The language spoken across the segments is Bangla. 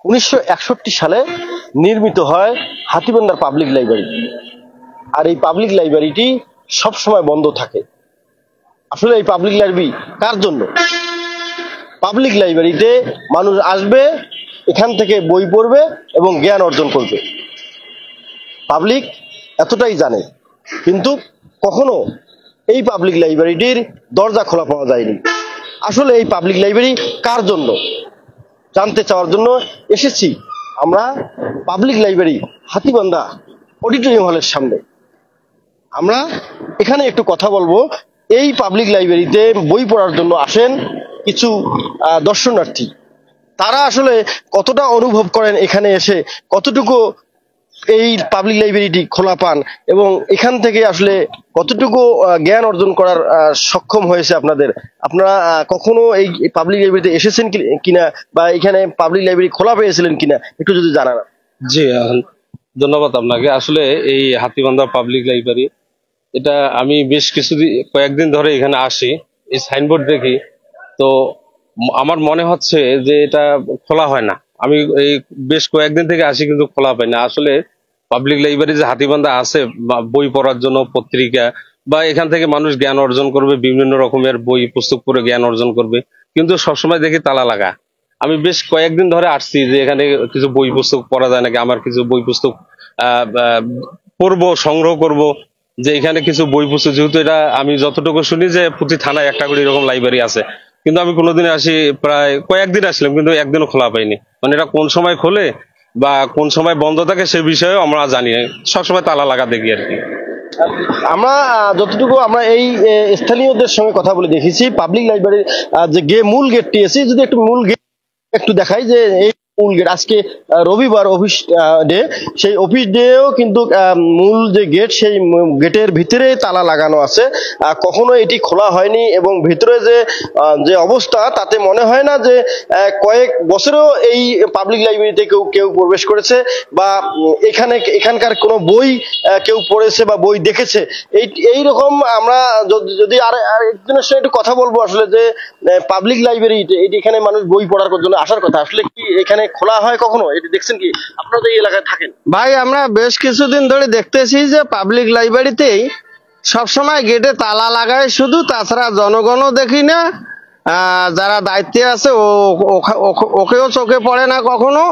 1961 সালে নির্মিত হয় হাতীবান্ধার পাবলিক লাইব্রেরি। আর এই পাবলিক লাইব্রেরিটি সবসময় বন্ধ থাকে। আসলে এই পাবলিক লাইব্রেরি কার জন্য? পাবলিক লাইব্রেরিতে মানুষ আসবে, এখান থেকে বই পড়বে এবং জ্ঞান অর্জন করবে। পাবলিক এতটাই জানে, কিন্তু কখনো এই পাবলিক লাইব্রেরিটির দরজা খোলা পাওয়া যায়নি। আসলে এই পাবলিক লাইব্রেরি কার জন্য জানতে চাওয়ার জন্য এসেছি আমরা পাবলিক লাইব্রেরি হাতীবান্ধা অডিটোরিয়াম হলের সামনে। আমরা এখানে একটু কথা বলবো। এই পাবলিক লাইব্রেরিতে বই পড়ার জন্য আসেন কিছু দর্শনার্থী। তারা আসলে কতটা অনুভব করেন এখানে এসে, কতটুকু এই পাবলিক লাইব্রেরিটি খোলা পান এবং এখান থেকে আসলে কতটুকু জ্ঞান অর্জন করার সক্ষম হয়েছে আপনাদের। আপনারা কখনো এই পাবলিক লাইব্রেরিতে এসেছেন কিনা বা এখানে পাবলিক লাইব্রেরি খোলা পেয়েছিলেন কিনা একটু যদি জানান। জি, ধন্যবাদ আপনাকে। আসলে এই হাতীবান্ধা পাবলিক লাইব্রেরি, এটা আমি বেশ কয়েকদিন ধরে এখানে আসি, এই সাইনবোর্ড দেখি, তো আমার মনে হচ্ছে যে এটা খোলা হয় না। আমি এই বেশ কয়েকদিন থেকে আসি কিন্তু খোলা পাই না। আসলে পাবলিক লাইব্রেরি যে হাতীবান্ধা আছে বই পড়ার জন্য, পত্রিকা বা এখান থেকে মানুষ জ্ঞান অর্জন করবে, বিভিন্ন রকমের বই পুস্তক পড়ে জ্ঞান অর্জন করবে, কিন্তু সবসময় দেখি তালা লাগা। আমি বেশ কয়েকদিন ধরে আসছি যে এখানে কিছু বই পুস্তক পড়া যায় নাকি, আমার কিছু বই পুস্তক পড়বো, সংগ্রহ করব, যে এখানে কিছু বই পুস্তক, যেহেতু এটা আমি যতটুকু শুনি যে প্রতি থানায় একটা করে এরকম লাইব্রেরি আছে, কিন্তু আমি কোনোদিন আসি, প্রায় কয়েকদিন আসলাম কিন্তু একদিনও খোলা পাইনি। মানে এটা কোন সময় খোলে বা কোন সময় বন্ধ থাকে সে বিষয়েও আমরা জানি না, সবসময় তালা লাগা দেখি আর কি। আমরা যতটুকু আমরা এই স্থানীয়দের সঙ্গে কথা বলে দেখেছি, পাবলিক লাইব্রেরির যে মূল গেটটি আছে, যদি একটু মূল গেট একটু দেখাই, যে এই মূল গেট আজকে রবিবার অফিস ডে, সেই অফিস ডেও কিন্তু মূল যে গেট সেই গেটের ভিতরে তালা লাগানো আছে, কখনো এটি খোলা হয়নি এবং ভিতরে যে অবস্থা তাতে মনে হয় না যে কয়েক বছরেও এই পাবলিক লাইব্রেরিতে কেউ প্রবেশ করেছে বা এখানকার কোনো বই কেউ পড়েছে বা বই দেখেছে। এইরকম আমরা যদি একজনের সঙ্গে একটু কথা বলবো, আসলে যে পাবলিক লাইব্রেরি এটি, এখানে মানুষ বই পড়ার জন্য আসার কথা, আসলে কি এখানে খোলা হয় কখনো? এটি দেখছেন কি? আপনারা তো এই এলাকায় থাকেন। ভাই, আমরা বেশ কিছুদিন ধরে দেখতেছি যে পাবলিক লাইব্রেরিতেই সবসময় গেটে তালা লাগায় শুধু, তাছাড়া জনগণও দেখি না। যারা দায়িত্বে আছে ওকেও চোখে পড়ে না কখনো।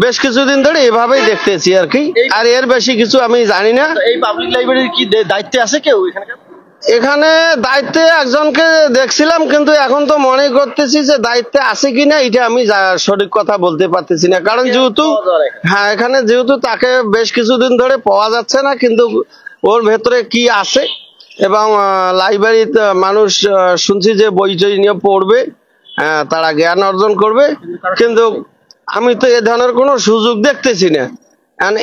বেশ কিছুদিন ধরে এভাবেই দেখতেছি আর কি, আর এর বেশি কিছু আমি জানি না। এই পাবলিক লাইব্রেরির কি দায়িত্বে আছে কেউ এখানকার? এখানে দায়িত্বে একজনকে দেখছিলাম, কিন্তু এখন তো মনে করতেছি যে দায়িত্বে আছে কিনা এটা আমি সঠিক কথা বলতে পারতেছি না, কারণ যেহেতু এখানে যেহেতু তাকে বেশ কিছুদিন ধরে পাওয়া যাচ্ছে না, কিন্তু ওর ভেতরে কি আছে এবং লাইব্রেরিতে মানুষ শুনছি যে বই টই নিয়ে পড়বে, তারা জ্ঞান অর্জন করবে, কিন্তু আমি তো এ ধরনের কোনো সুযোগ দেখতেছি না।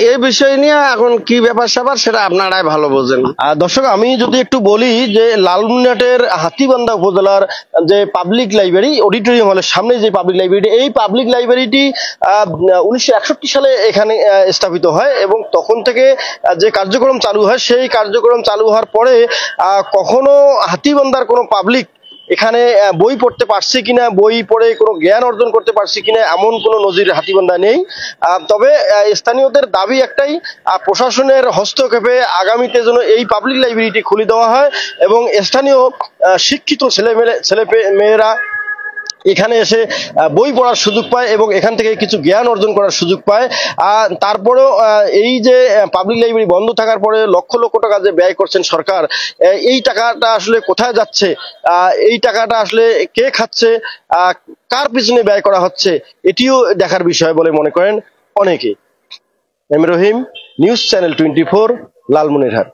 এই বিষয় নিয়ে এখন কি ব্যাপার স্যাপার সেটা আপনারাই ভালো বোঝেন। দর্শক, আমি যদি একটু বলি যে লালমনিরহাটের হাতীবান্ধা উপজেলার যে পাবলিক লাইব্রেরি অডিটোরিয়াম হলের সামনে যে পাবলিক লাইব্রেরিটি, এই পাবলিক লাইব্রেরিটি 1961 সালে এখানে স্থাপিত হয় এবং তখন থেকে যে কার্যক্রম চালু হয়, সেই কার্যক্রম চালু হওয়ার পরে কখনো হাতীবান্ধার কোনো পাবলিক এখানে বই পড়তে পারছে কিনা, বই পড়ে কোনো জ্ঞান অর্জন করতে পারছে কিনা, এমন কোনো নজির হাতীবান্ধা নেই। তবে স্থানীয়দের দাবি একটাই, প্রশাসনের হস্তক্ষেপে আগামীতে যেন এই পাবলিক লাইব্রেরিটি খুলে দেওয়া হয় এবং স্থানীয় শিক্ষিত ছেলে মেয়েরা এখানে এসে বই পড়ার সুযোগ পায় এবং এখান থেকে কিছু জ্ঞান অর্জন করার সুযোগ পায়। তারপরেও এই যে পাবলিক লাইব্রেরি বন্ধ থাকার পরে লক্ষ লক্ষ টাকা যে ব্যয় করছেন সরকার, এই টাকাটা আসলে কোথায় যাচ্ছে, এই টাকাটা আসলে কে খাচ্ছে, কার পিছনে ব্যয় করা হচ্ছে, এটিও দেখার বিষয় বলে মনে করেন অনেকে। এম রহিম, নিউজ চ্যানেল 24, লালমনিরহাট।